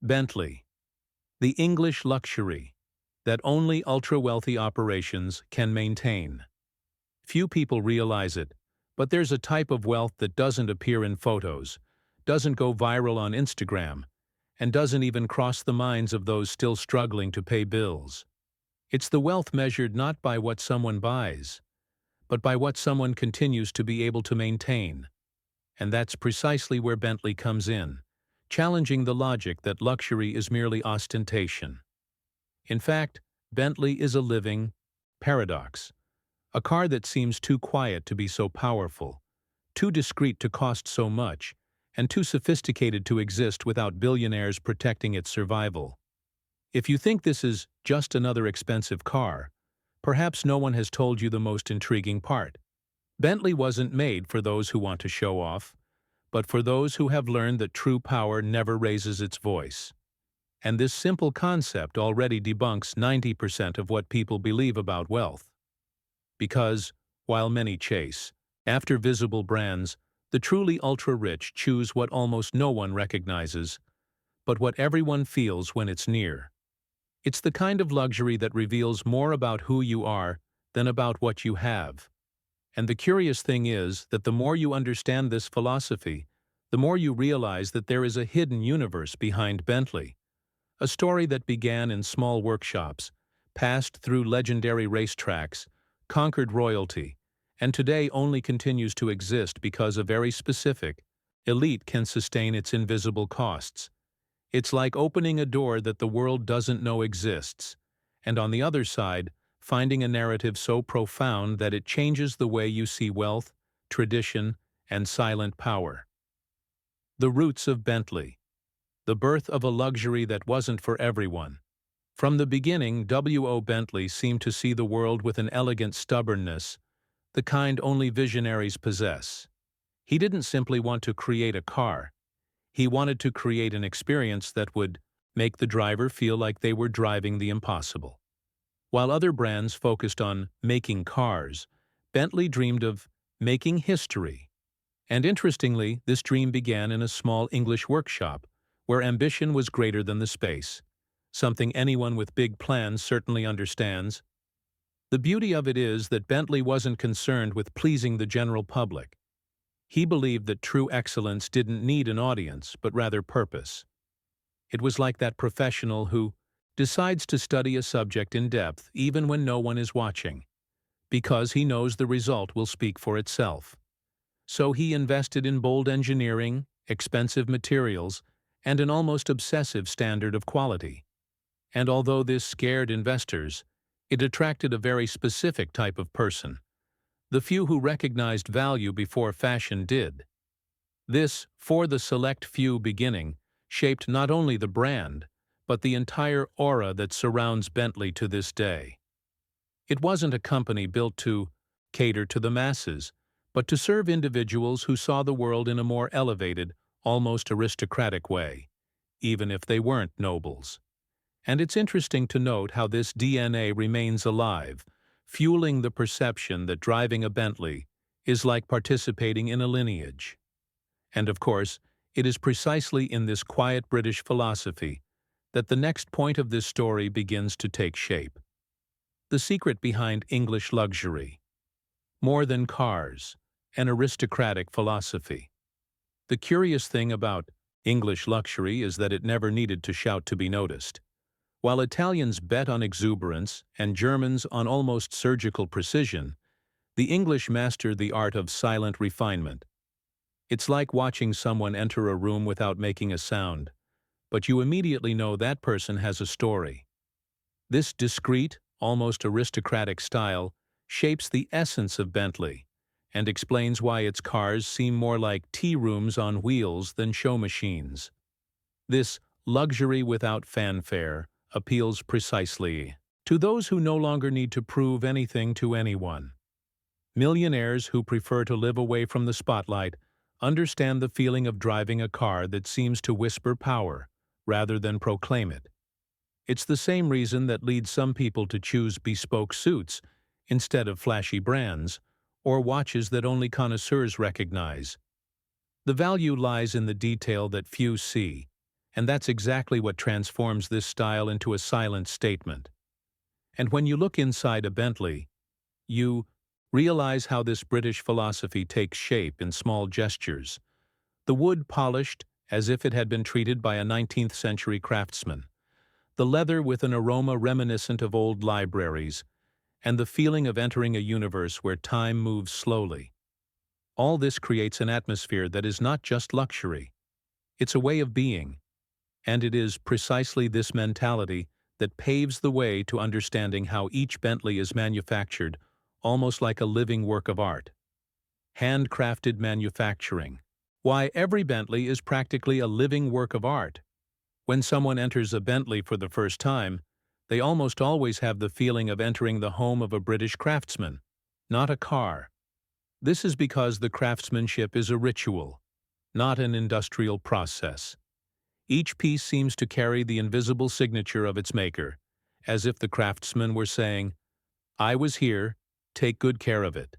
Bentley, the English luxury that only ultra-wealthy operations can maintain. Few people realize it, but there's a type of wealth that doesn't appear in photos, doesn't go viral on Instagram, and doesn't even cross the minds of those still struggling to pay bills. It's the wealth measured not by what someone buys, but by what someone continues to be able to maintain. And that's precisely where Bentley comes in, challenging the logic that luxury is merely ostentation. In fact, Bentley is a living paradox. A car that seems too quiet to be so powerful, too discreet to cost so much, and too sophisticated to exist without billionaires protecting its survival. If you think this is just another expensive car, perhaps no one has told you the most intriguing part. Bentley wasn't made for those who want to show off, but for those who have learned that true power never raises its voice. And this simple concept already debunks 90% of what people believe about wealth. Because, while many chase after visible brands, the truly ultra-rich choose what almost no one recognizes, but what everyone feels when it's near. It's the kind of luxury that reveals more about who you are than about what you have. And the curious thing is that the more you understand this philosophy, the more you realize that there is a hidden universe behind Bentley. A story that began in small workshops, passed through legendary racetracks, conquered royalty, and today only continues to exist because a very specific elite can sustain its invisible costs. It's like opening a door that the world doesn't know exists, and on the other side, finding a narrative so profound that it changes the way you see wealth, tradition, and silent power. The roots of Bentley. The birth of a luxury that wasn't for everyone. From the beginning, W.O. Bentley seemed to see the world with an elegant stubbornness, the kind only visionaries possess. He didn't simply want to create a car. He wanted to create an experience that would make the driver feel like they were driving the impossible. While other brands focused on making cars, Bentley dreamed of making history. And interestingly, this dream began in a small English workshop, where ambition was greater than the space, something anyone with big plans certainly understands. The beauty of it is that Bentley wasn't concerned with pleasing the general public. He believed that true excellence didn't need an audience, but rather purpose. It was like that professional who decides to study a subject in depth even when no one is watching, because he knows the result will speak for itself. So he invested in bold engineering, expensive materials, and an almost obsessive standard of quality. And although this scared investors, it attracted a very specific type of person, the few who recognized value before fashion did. This, for the select few beginning, shaped not only the brand, but the entire aura that surrounds Bentley to this day. It wasn't a company built to cater to the masses, but to serve individuals who saw the world in a more elevated, almost aristocratic way, even if they weren't nobles. And it's interesting to note how this DNA remains alive, fueling the perception that driving a Bentley is like participating in a lineage. And of course, it is precisely in this quiet British philosophy that the next point of this story begins to take shape. The secret behind English luxury. More than cars, an aristocratic philosophy. The curious thing about English luxury is that it never needed to shout to be noticed. While Italians bet on exuberance and Germans on almost surgical precision, the English mastered the art of silent refinement. It's like watching someone enter a room without making a sound, but you immediately know that person has a story. This discreet, almost aristocratic style shapes the essence of Bentley and explains why its cars seem more like tea rooms on wheels than show machines. This luxury without fanfare appeals precisely to those who no longer need to prove anything to anyone. Millionaires who prefer to live away from the spotlight understand the feeling of driving a car that seems to whisper power rather than proclaim it. It's the same reason that leads some people to choose bespoke suits instead of flashy brands, or watches that only connoisseurs recognize. The value lies in the detail that few see, And that's exactly what transforms this style into a silent statement. And when you look inside a Bentley, you realize how this British philosophy takes shape in small gestures. The wood polished as if it had been treated by a 19th century craftsman, the leather with an aroma reminiscent of old libraries, and the feeling of entering a universe where time moves slowly. All this creates an atmosphere that is not just luxury. It's a way of being, and it is precisely this mentality that paves the way to understanding how each Bentley is manufactured, almost like a living work of art. Handcrafted manufacturing. Why, every Bentley is practically a living work of art. When someone enters a Bentley for the first time, they almost always have the feeling of entering the home of a British craftsman, not a car. This is because the craftsmanship is a ritual, not an industrial process. Each piece seems to carry the invisible signature of its maker, as if the craftsman were saying, "I was here, take good care of it."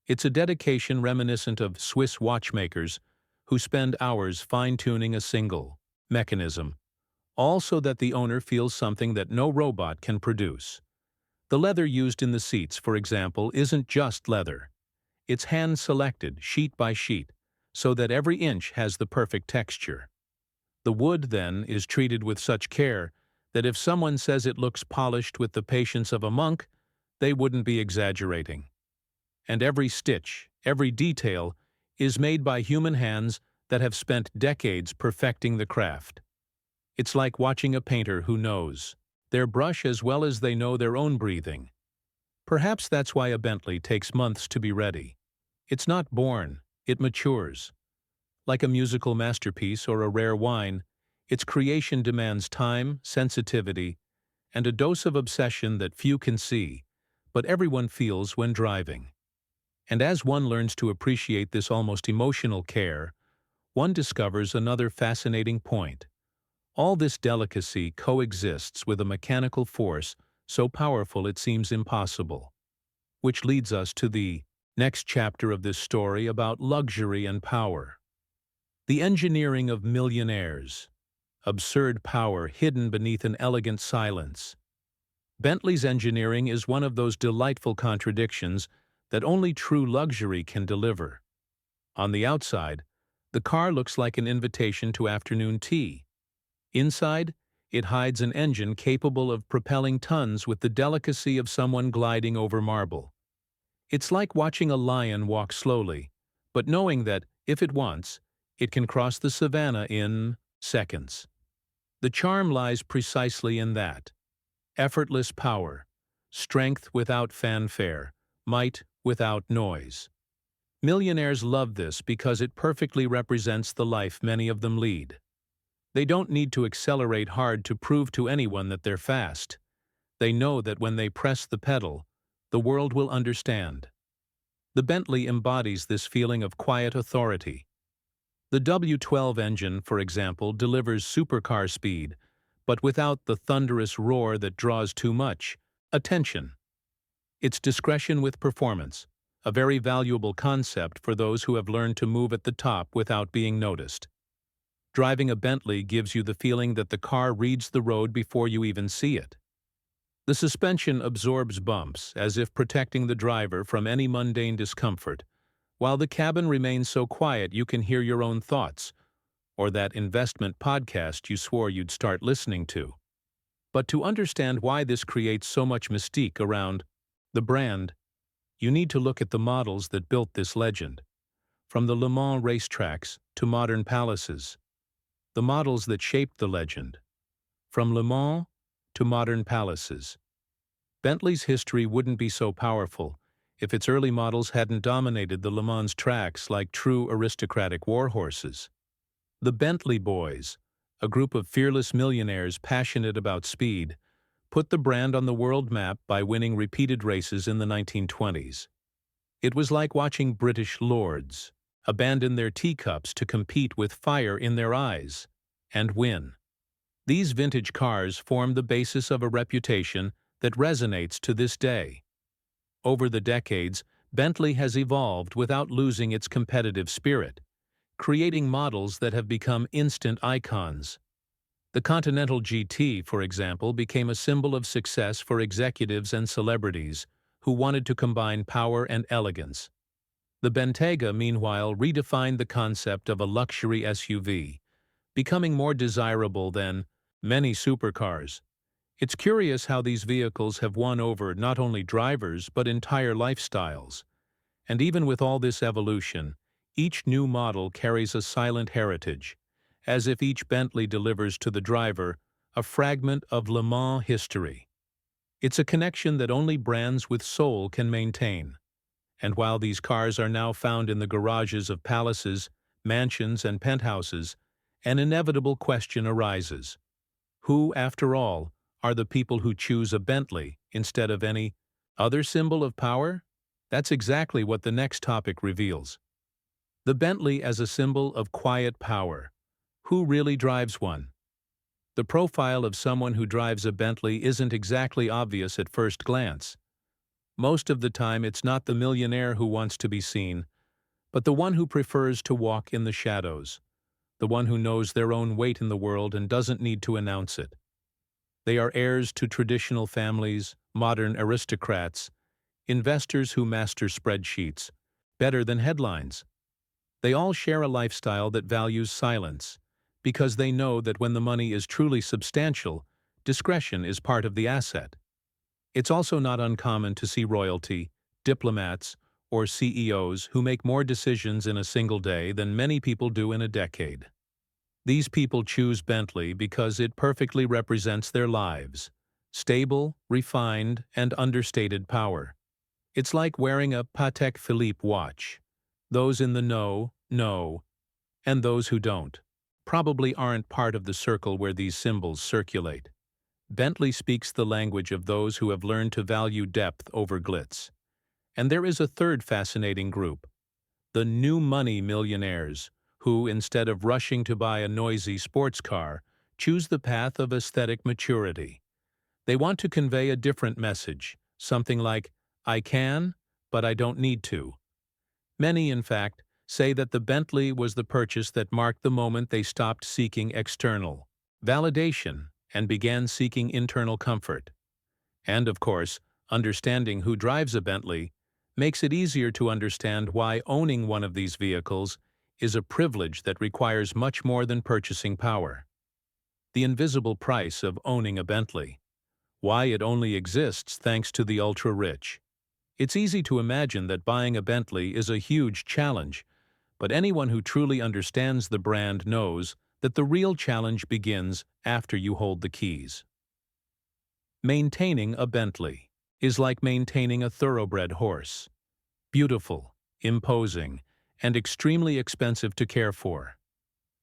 It's a dedication reminiscent of Swiss watchmakers who spend hours fine-tuning a single mechanism, all so that the owner feels something that no robot can produce. The leather used in the seats, for example, isn't just leather. It's hand-selected, sheet by sheet, so that every inch has the perfect texture. The wood, then, is treated with such care that if someone says it looks polished with the patience of a monk, they wouldn't be exaggerating. And every stitch, every detail, is made by human hands that have spent decades perfecting the craft. It's like watching a painter who knows their brush as well as they know their own breathing. Perhaps that's why a Bentley takes months to be ready. It's not born, it matures. Like a musical masterpiece or a rare wine, its creation demands time, sensitivity, and a dose of obsession that few can see, but everyone feels when driving. And as one learns to appreciate this almost emotional care, one discovers another fascinating point. All this delicacy coexists with a mechanical force so powerful it seems impossible. Which leads us to the next chapter of this story about luxury and power. The engineering of millionaires. Absurd power hidden beneath an elegant silence. Bentley's engineering is one of those delightful contradictions that only true luxury can deliver. On the outside, the car looks like an invitation to afternoon tea. Inside, it hides an engine capable of propelling tons with the delicacy of someone gliding over marble. It's like watching a lion walk slowly, but knowing that, if it wants, it can cross the savannah in seconds. The charm lies precisely in that. Effortless power, strength without fanfare, might without noise. Millionaires love this because it perfectly represents the life many of them lead. They don't need to accelerate hard to prove to anyone that they're fast. They know that when they press the pedal, the world will understand. The Bentley embodies this feeling of quiet authority. The W12 engine, for example, delivers supercar speed, but without the thunderous roar that draws too much attention. It's discretion with performance, a very valuable concept for those who have learned to move at the top without being noticed. Driving a Bentley gives you the feeling that the car reads the road before you even see it. The suspension absorbs bumps, as if protecting the driver from any mundane discomfort, while the cabin remains so quiet you can hear your own thoughts, or that investment podcast you swore you'd start listening to. But to understand why this creates so much mystique around the brand, you need to look at the models that built this legend. From the Le Mans racetracks to modern palaces, the models that shaped the legend. From Le Mans to modern palaces. Bentley's history wouldn't be so powerful if its early models hadn't dominated the Le Mans tracks like true aristocratic warhorses. The Bentley Boys, a group of fearless millionaires passionate about speed, put the brand on the world map by winning repeated races in the 1920s. It was like watching British lords abandon their teacups to compete with fire in their eyes and win. These vintage cars form the basis of a reputation that resonates to this day. Over the decades, Bentley has evolved without losing its competitive spirit, creating models that have become instant icons. The Continental GT, for example, became a symbol of success for executives and celebrities who wanted to combine power and elegance. The Bentayga, meanwhile, redefined the concept of a luxury SUV, becoming more desirable than many supercars. It's curious how these vehicles have won over not only drivers but entire lifestyles. And even with all this evolution, each new model carries a silent heritage, as if each Bentley delivers to the driver a fragment of Le Mans history. It's a connection that only brands with soul can maintain. And while these cars are now found in the garages of palaces, mansions, and penthouses, an inevitable question arises. Who, after all, are the people who choose a Bentley instead of any other symbol of power? That's exactly what the next topic reveals. The Bentley as a symbol of quiet power. Who really drives one? The profile of someone who drives a Bentley isn't exactly obvious at first glance. Most of the time, it's not the millionaire who wants to be seen, but the one who prefers to walk in the shadows, the one who knows their own weight in the world and doesn't need to announce it. They are heirs to traditional families, modern aristocrats, investors who master spreadsheets better than headlines. They all share a lifestyle that values silence, because they know that when the money is truly substantial, discretion is part of the asset. It's also not uncommon to see royalty, diplomats, or CEOs who make more decisions in a single day than many people do in a decade. These people choose Bentley because it perfectly represents their lives: stable, refined, and understated power. It's like wearing a Patek Philippe watch. Those in the know, and those who don't probably aren't part of the circle where these symbols circulate. Bentley speaks the language of those who have learned to value depth over glitz. And there is a third fascinating group, the new money millionaires, who, instead of rushing to buy a noisy sports car, choose the path of aesthetic maturity. They want to convey a different message, something like, "I can, but I don't need to." Many, in fact, say that the Bentley was the purchase that marked the moment they stopped seeking external validation and began seeking internal comfort. And, of course, understanding who drives a Bentley makes it easier to understand why owning one of these vehicles is a privilege that requires much more than purchasing power. The invisible price of owning a Bentley. Why it only exists thanks to the ultra-rich. It's easy to imagine that buying a Bentley is a huge challenge, but anyone who truly understands the brand knows that the real challenge begins after you hold the keys. Maintaining a Bentley is like maintaining a thoroughbred horse. Beautiful, imposing, and extremely expensive to care for.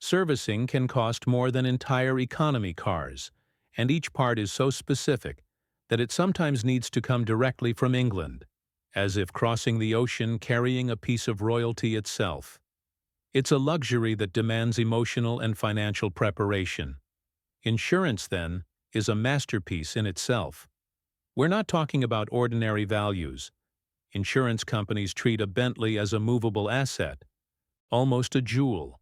Servicing can cost more than entire economy cars, and each part is so specific that it sometimes needs to come directly from England, as if crossing the ocean carrying a piece of royalty itself. It's a luxury that demands emotional and financial preparation. Insurance, then, is a masterpiece in itself. We're not talking about ordinary values. Insurance companies treat a Bentley as a movable asset, almost a jewel.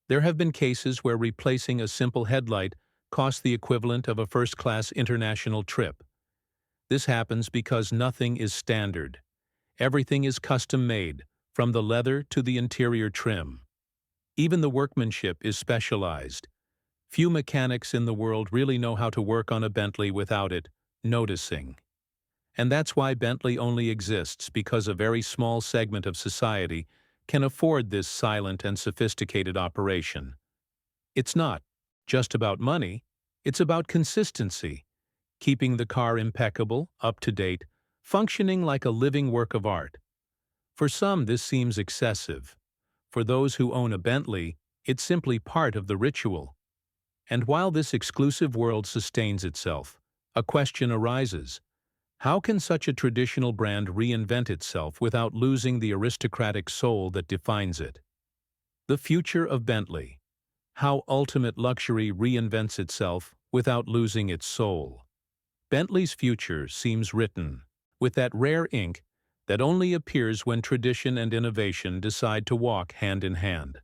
There have been cases where replacing a simple headlight cost the equivalent of a first-class international trip. This happens because nothing is standard. Everything is custom-made, from the leather to the interior trim. Even the workmanship is specialized. Few mechanics in the world really know how to work on a Bentley without it noticing. And that's why Bentley only exists because a very small segment of society can afford this silent and sophisticated operation. It's not just about money, it's about consistency, keeping the car impeccable, up-to-date, functioning like a living work of art. For some, this seems excessive. For those who own a Bentley, it's simply part of the ritual. And while this exclusive world sustains itself, a question arises. How can such a traditional brand reinvent itself without losing the aristocratic soul that defines it? The future of Bentley. How ultimate luxury reinvents itself without losing its soul. Bentley's future seems written with that rare ink that only appears when tradition and innovation decide to walk hand in hand.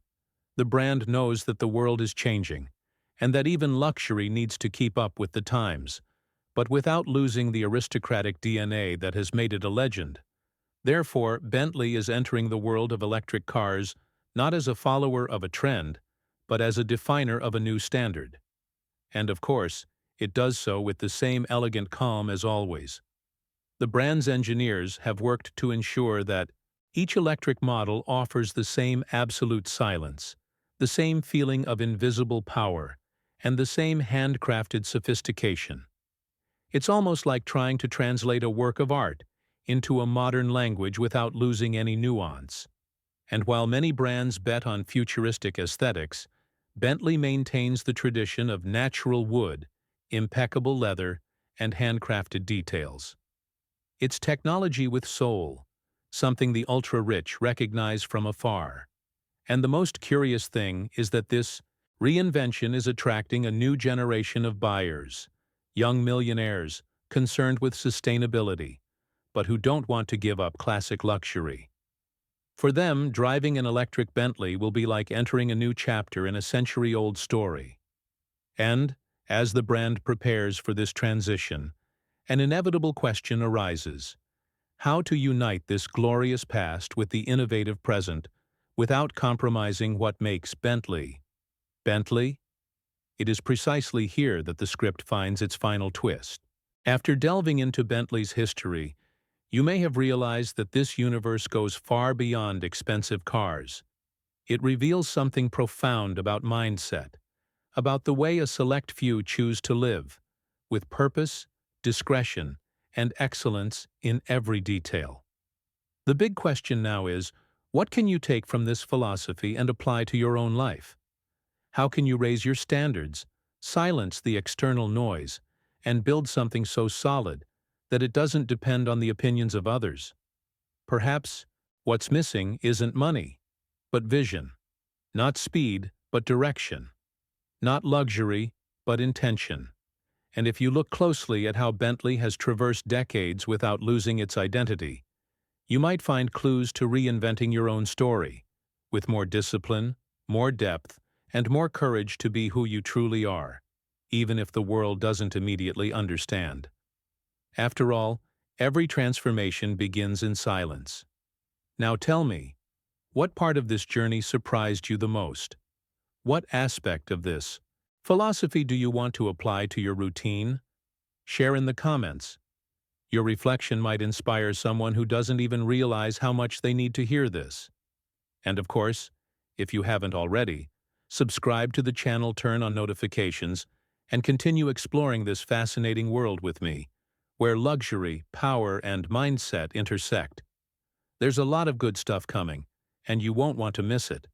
The brand knows that the world is changing, and that even luxury needs to keep up with the times, but without losing the aristocratic DNA that has made it a legend. Therefore, Bentley is entering the world of electric cars not as a follower of a trend, but as a definer of a new standard. And of course, it does so with the same elegant calm as always. The brand's engineers have worked to ensure that each electric model offers the same absolute silence, the same feeling of invisible power, and the same handcrafted sophistication. It's almost like trying to translate a work of art into a modern language without losing any nuance. And while many brands bet on futuristic aesthetics, Bentley maintains the tradition of natural wood, impeccable leather, and handcrafted details. It's technology with soul, something the ultra-rich recognize from afar. And the most curious thing is that this reinvention is attracting a new generation of buyers, young millionaires concerned with sustainability, but who don't want to give up classic luxury. For them, driving an electric Bentley will be like entering a new chapter in a century-old story. And, as the brand prepares for this transition, an inevitable question arises: how to unite this glorious past with the innovative present without compromising what makes Bentley Bentley? It is precisely here that the script finds its final twist. After delving into Bentley's history, you may have realized that this universe goes far beyond expensive cars. It reveals something profound about mindset, about the way a select few choose to live, with purpose, discretion, and excellence in every detail. The big question now is, what can you take from this philosophy and apply to your own life? How can you raise your standards, silence the external noise, and build something so solid that it doesn't depend on the opinions of others? Perhaps what's missing isn't money, but vision. Not speed, but direction. Not luxury, but intention. And if you look closely at how Bentley has traversed decades without losing its identity, you might find clues to reinventing your own story, with more discipline, more depth, and more courage to be who you truly are, even if the world doesn't immediately understand. After all, every transformation begins in silence. Now tell me, what part of this journey surprised you the most? What aspect of this philosophy do you want to apply to your routine? Share in the comments. Your reflection might inspire someone who doesn't even realize how much they need to hear this. And of course, if you haven't already, subscribe to the channel, turn on notifications, and continue exploring this fascinating world with me, where luxury, power, and mindset intersect. There's a lot of good stuff coming, and you won't want to miss it.